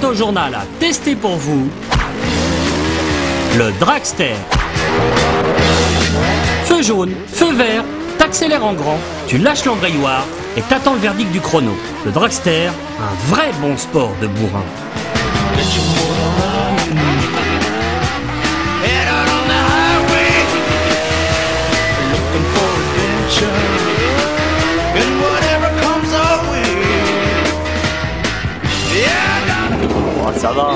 Motojournal a testé pour vous le Dragster. Feu jaune, feu vert, t'accélères en grand, tu lâches l'embrayoir et t'attends le verdict du chrono. Le Dragster, un vrai bon sport de bourrin. Ça va,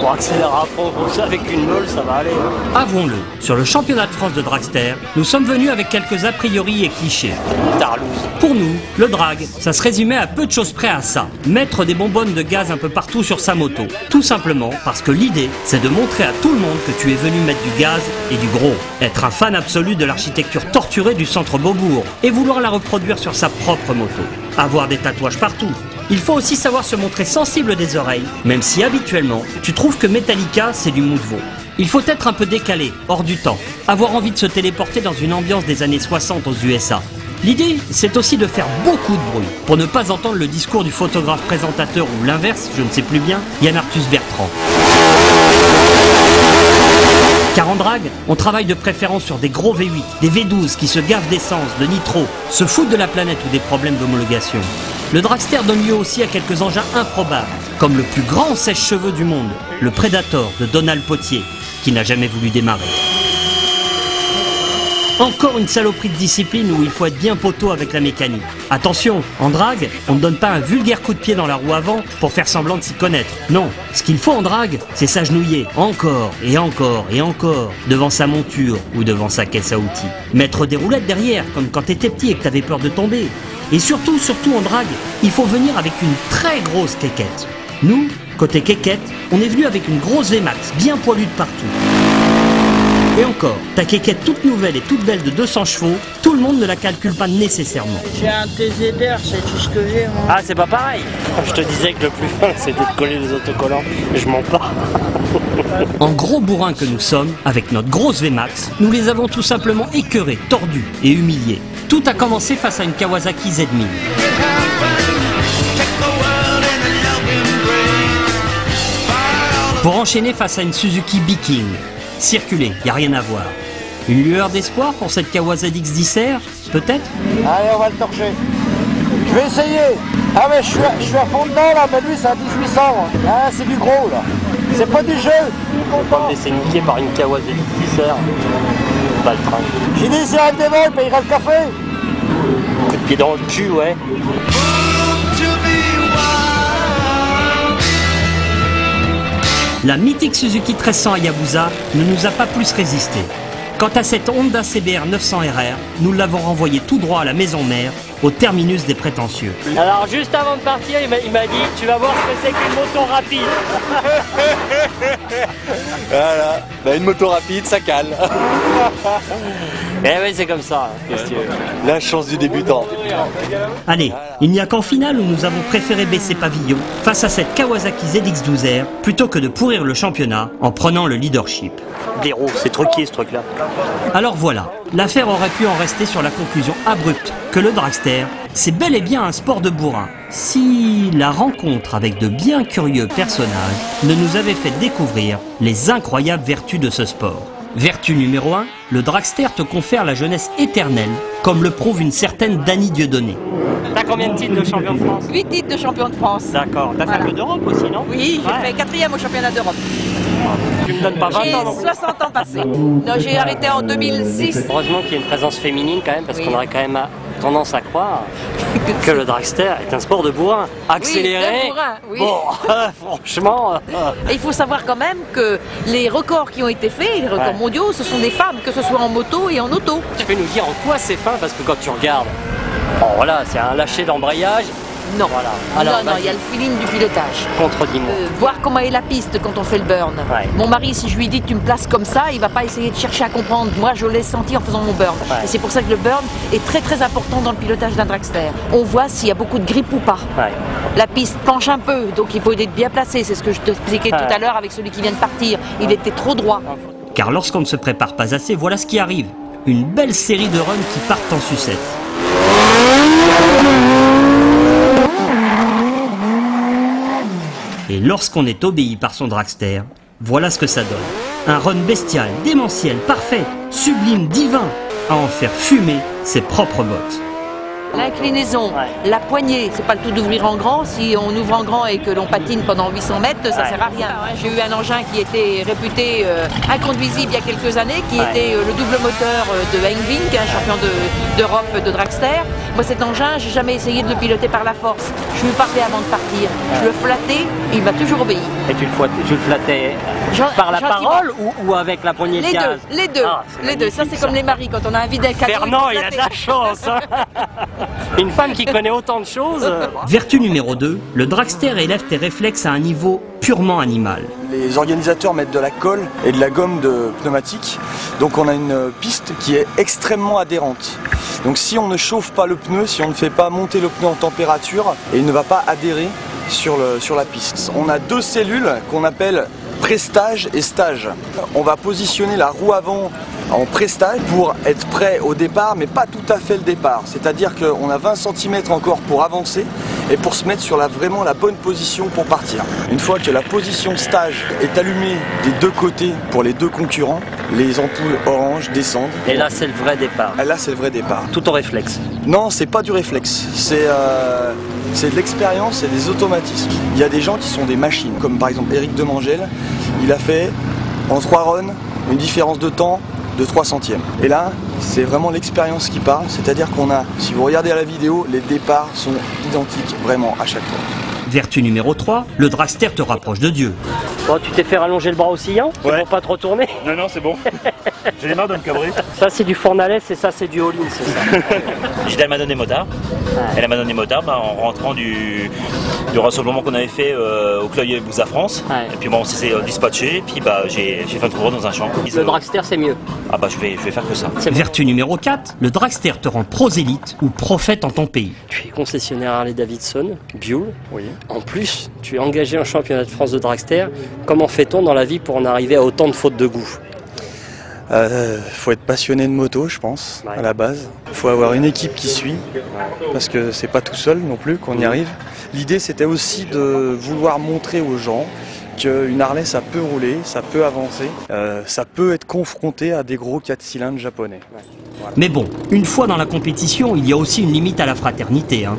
pour accélérer à fond comme ça avec une meule, ça va aller. Avouons-le, sur le championnat de France de Dragster, nous sommes venus avec quelques a priori et clichés. Tarlouse. Pour nous, le drag, ça se résumait à peu de choses près à ça. Mettre des bonbonnes de gaz un peu partout sur sa moto. Tout simplement parce que l'idée, c'est de montrer à tout le monde que tu es venu mettre du gaz et du gros. Être un fan absolu de l'architecture torturée du centre Beaubourg et vouloir la reproduire sur sa propre moto. Avoir des tatouages partout. Il faut aussi savoir se montrer sensible des oreilles, même si habituellement, tu trouves que Metallica, c'est du mou de veau. Il faut être un peu décalé, hors du temps, avoir envie de se téléporter dans une ambiance des années 60 aux USA. L'idée, c'est aussi de faire beaucoup de bruit, pour ne pas entendre le discours du photographe présentateur ou l'inverse, je ne sais plus bien, Yann Arthus Bertrand. Car en drag, on travaille de préférence sur des gros V8, des V12 qui se gavent d'essence, de nitro, se foutent de la planète ou des problèmes d'homologation. Le Dragster donne lieu aussi à quelques engins improbables, comme le plus grand sèche-cheveux du monde, le Predator de Donald Potier, qui n'a jamais voulu démarrer. Encore une saloperie de discipline où il faut être bien poteau avec la mécanique. Attention, en drague, on ne donne pas un vulgaire coup de pied dans la roue avant pour faire semblant de s'y connaître. Non, ce qu'il faut en drague, c'est s'agenouiller encore et encore et encore devant sa monture ou devant sa caisse à outils. Mettre des roulettes derrière, comme quand t'étais petit et que t'avais peur de tomber. Et surtout en drague, il faut venir avec une très grosse quéquette. Nous, côté quéquette, on est venu avec une grosse VMAX, bien poilue de partout. Et encore, ta quéquette toute nouvelle et toute belle de 200 chevaux, tout le monde ne la calcule pas nécessairement. J'ai un TZR, c'est tout ce que j'ai, moi. Ah, c'est pas pareil. Je te disais que le plus fin, c'était de coller les autocollants. Je mens pas. En gros bourrin que nous sommes, avec notre grosse VMAX, nous les avons tout simplement écœurés, tordus et humiliés. Tout a commencé face à une Kawasaki Z1000. Pour enchaîner face à une Suzuki B-King. Circuler, y a rien à voir. Une lueur d'espoir pour cette Kawasaki X10R, peut-être? Allez, on va le torcher. Je vais essayer. Ah mais je suis à fond dedans là, mais lui c'est à 1800. Ah c'est du gros là. C'est pas du jeu. On va me laisser niquer par une Kawasaki X10R. Pas le train. J'ai dit c'est un démon, il payera le café. Coup de pied dans le cul, ouais. La mythique Suzuki 1300 Hayabusa ne nous a pas plus résisté. Quant à cette Honda CBR 900 RR, nous l'avons renvoyé tout droit à la maison mère, au terminus des prétentieux. Alors juste avant de partir, il m'a dit tu vas voir ce que c'est qu'une moto rapide. Voilà, bah, une moto rapide, ça cale. Eh oui, c'est comme ça. La chance du débutant. Allez, il n'y a qu'en finale où nous avons préféré baisser pavillon face à cette Kawasaki ZX12R plutôt que de pourrir le championnat en prenant le leadership. Des roues, c'est truqué ce truc-là. Alors voilà, l'affaire aurait pu en rester sur la conclusion abrupte que le dragster, c'est bel et bien un sport de bourrin. Si la rencontre avec de bien curieux personnages ne nous avait fait découvrir les incroyables vertus de ce sport. Vertu numéro 1, le dragster te confère la jeunesse éternelle, comme le prouve une certaine Dany Dieudonné. T'as combien de titres de champion de France? 8 titres de champion de France. D'accord, t'as fait un peu d'Europe aussi, non? Oui, j'ai fait 4e au championnat d'Europe. Tu me donnes pas 20 J'ai ans, non? 60 ans passés. Non, j'ai arrêté en 2006. Heureusement qu'il y a une présence féminine quand même, parce qu'on aurait quand même tendance à croire que le dragster est un sport de bourrin. Accéléré. Oui, de bourrin, oui. Bon, franchement. Et il faut savoir quand même que les records qui ont été faits, les records mondiaux, ce sont des femmes, que ce soit en moto et en auto. Tu peux nous dire en quoi c'est fin, parce que quand tu regardes, bon voilà, c'est un lâcher d'embrayage. Non, voilà. Alors, non, il y a le feeling du pilotage. Contredis-moi. Voir comment est la piste quand on fait le burn. Ouais. Mon mari, si je lui dis tu me places comme ça, il va pas essayer de chercher à comprendre. Moi, je l'ai senti en faisant mon burn. Ouais. Et c'est pour ça que le burn est très très important dans le pilotage d'un dragster. On voit s'il y a beaucoup de grippe ou pas. Ouais. La piste penche un peu, donc il faut être bien placé. C'est ce que je te expliquais tout à l'heure avec celui qui vient de partir. Il était trop droit. Car lorsqu'on ne se prépare pas assez, voilà ce qui arrive. Une belle série de runs qui partent en sucette. Et lorsqu'on est obéi par son dragster, voilà ce que ça donne. Un run bestial, démentiel, parfait, sublime, divin, à en faire fumer ses propres bottes. L'inclinaison, la poignée, c'est pas le tout d'ouvrir en grand. Si on ouvre en grand et que l'on patine pendant 800 mètres, ça sert à rien. J'ai eu un engin qui était réputé inconduisible il y a quelques années, qui était le double moteur de Hengvink, un champion d'Europe de dragster. Moi, cet engin, j'ai jamais essayé de le piloter par la force. Je lui parlais avant de partir. Je le flattais et il m'a toujours obéi. Et tu le flattais par la parole ou avec la poignée de gaz? Les deux. Les deux. Ça, c'est comme les maris quand on a un vide cadeau. Fernand, il a de la chance. Hein. Une femme qui connaît autant de choses. Vertu numéro 2, le dragster élève tes réflexes à un niveau purement animal. Les organisateurs mettent de la colle et de la gomme de pneumatique, donc on a une piste qui est extrêmement adhérente. Donc si on ne chauffe pas le pneu, si on ne fait pas monter le pneu en température, il ne va pas adhérer sur la piste. On a deux cellules qu'on appelle pré-stage et stage. On va positionner la roue avant en pré-stage pour être prêt au départ, mais pas tout à fait le départ. C'est-à-dire qu'on a 20 cm encore pour avancer et pour se mettre sur vraiment la bonne position pour partir. Une fois que la position stage est allumée des deux côtés pour les deux concurrents, les ampoules orange descendent. Et là, c'est le vrai départ. Et là, c'est le vrai départ. Tout au réflexe. Non, c'est pas du réflexe. C'est de l'expérience et des automatismes. Il y a des gens qui sont des machines, comme par exemple Eric Demangel. Il a fait en 3 runs une différence de temps de 3 centièmes. Et là, c'est vraiment l'expérience qui parle, c'est-à-dire qu'on a, si vous regardez à la vidéo, les départs sont identiques vraiment à chaque fois. Vertu numéro 3, le dragster te rapproche de Dieu. Bon, tu t'es fait rallonger le bras oscillant pour pas te retourner? Non, c'est bon. J'ai marre de me cabrer. Ça, c'est du Fournalès et ça, c'est du all-in, c'est ça? J'étais à Madone et Motard. Et la Madone et Motard, en rentrant du rassemblement qu'on avait fait au Club Bouza France. Et puis bon, on s'est dispatché. Et puis j'ai fait un tour dans un champ. Le dragster, c'est mieux. Ah bah je vais faire que ça. Vertu numéro 4, le dragster te rend prosélyte ou prophète en ton pays. Tu es concessionnaire Harley Davidson, Buell. Oui. En plus, tu es engagé en championnat de France de dragster. Comment fait-on dans la vie pour en arriver à autant de fautes de goût? Faut être passionné de moto, je pense, à la base. Faut avoir une équipe qui suit, parce que c'est pas tout seul non plus qu'on y arrive. L'idée, c'était aussi de vouloir montrer aux gens qu'une Harley, ça peut rouler, ça peut avancer, ça peut être confronté à des gros 4 cylindres japonais. Voilà. Mais bon, une fois dans la compétition, il y a aussi une limite à la fraternité, hein.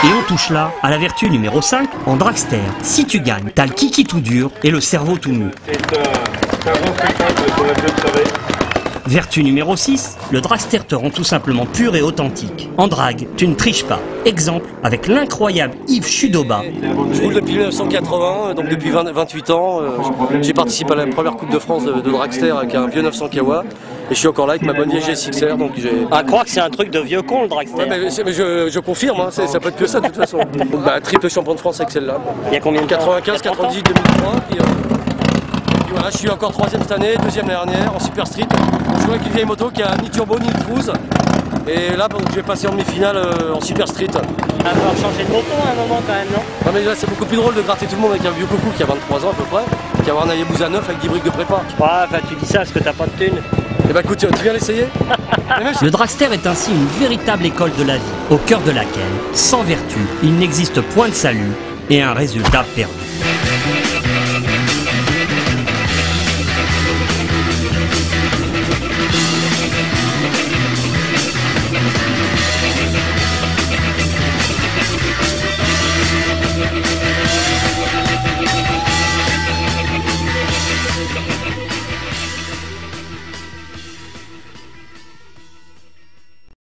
Et on touche là à la vertu numéro 5, en dragster. Si tu gagnes, t'as le kiki tout dur et le cerveau tout mou. C'est un bon spectacle qu'on a pu observer. Vertu numéro 6, le dragster te rend tout simplement pur et authentique. En drague, tu ne triches pas. Exemple avec l'incroyable Yves Chudoba. Je roule depuis 1980, donc depuis 28 ans. J'ai participé à la première Coupe de France de dragster avec un vieux 900 Kawa. Et je suis encore là avec ma bonne vieille GSXR. Donc à croire que c'est un truc de vieux con le dragster. Ouais, mais je confirme, hein, ça peut être que ça de toute façon. Triple champion de France avec celle-là. Il y a combien de temps? 95, 98, 2003. Puis voilà, je suis encore 3ème cette année, 2ème l'année dernière en Super Street. Je joue avec une vieille moto qui a ni turbo ni cruise. Et là, je vais passer en demi-finale en Super Street. On va falloir changer de moto à un moment quand même, non? Non mais là, c'est beaucoup plus drôle de gratter tout le monde avec un vieux coucou qui a 23 ans à peu près, qu'avoir un Hayabusa 9 avec 10 briques de prépa. Ouais, tu dis ça parce que t'as pas de thune. Eh ben écoute, tu viens l'essayer? Le dragster est ainsi une véritable école de la vie, au cœur de laquelle, sans vertu, il n'existe point de salut et un résultat perdu.